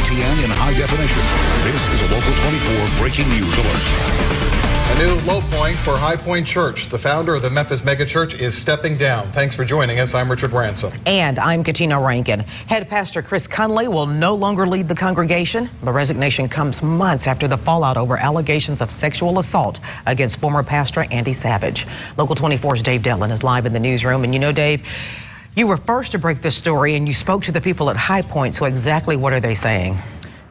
KTN in high definition. This is a Local 24 breaking news alert. A new low point for Highpoint Church. The founder of the Memphis megachurch is stepping down. Thanks for joining us. I'm Richard Ransom. And I'm Katina Rankin. Head pastor Chris Conlee will no longer lead the congregation. The resignation comes months after the fallout over allegations of sexual assault against former pastor Andy Savage. Local 24's Dave Detlin is live in the newsroom. And you know, Dave, you were first to break this story and you spoke to the people at Highpoint. So exactly what are they saying?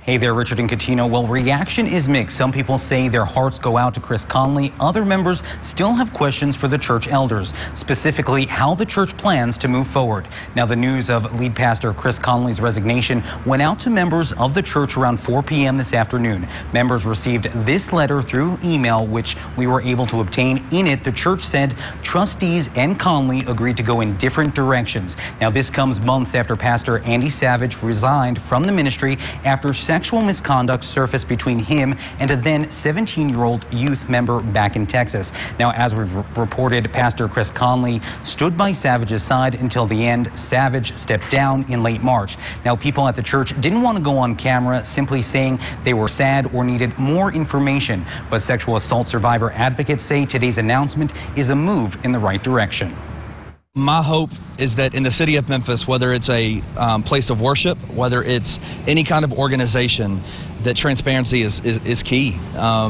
Hey there, Richard and Katina. Well, reaction is mixed. Some people say their hearts go out to Chris Conlee. Other members still have questions for the church elders, specifically how the church plans to move forward. Now, the news of lead pastor Chris Conlee's resignation went out to members of the church around 4 p.m. this afternoon. Members received this letter through email, which we were able to obtain. In it, the church said trustees and Conlee agreed to go in different directions. Now, this comes months after Pastor Andy Savage resigned from the ministry after sexual misconduct surfaced between him and a then 17-year-old youth member back in Texas. Now, as we've reported, Pastor Chris Conlee stood by Savage's side until the end. Savage stepped down in late March. Now, people at the church didn't want to go on camera, simply saying they were sad or needed more information. But sexual assault survivor advocates say today's announcement is a move in the right direction. My hope is that in the city of Memphis, whether it's a place of worship, whether it's any kind of organization, that transparency is key. I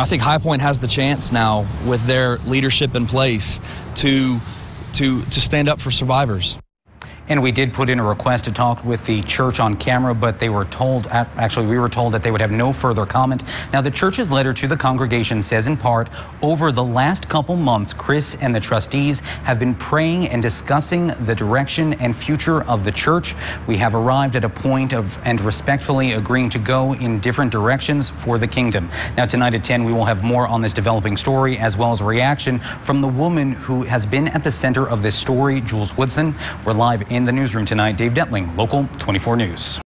think Highpoint has the chance now with their leadership in place to stand up for survivors. And we did put in a request to talk with the church on camera, but they were told, actually we were told that they would have no further comment. Now, the church's letter to the congregation says in part, over the last couple months, Chris and the trustees have been praying and discussing the direction and future of the church. We have arrived at a point of and respectfully agreeing to go in different directions for the kingdom. Now, tonight at 10, we will have more on this developing story, as well as reaction from the woman who has been at the center of this story, Jules Woodson. We're live in the newsroom tonight. Dave Detling, Local 24 News.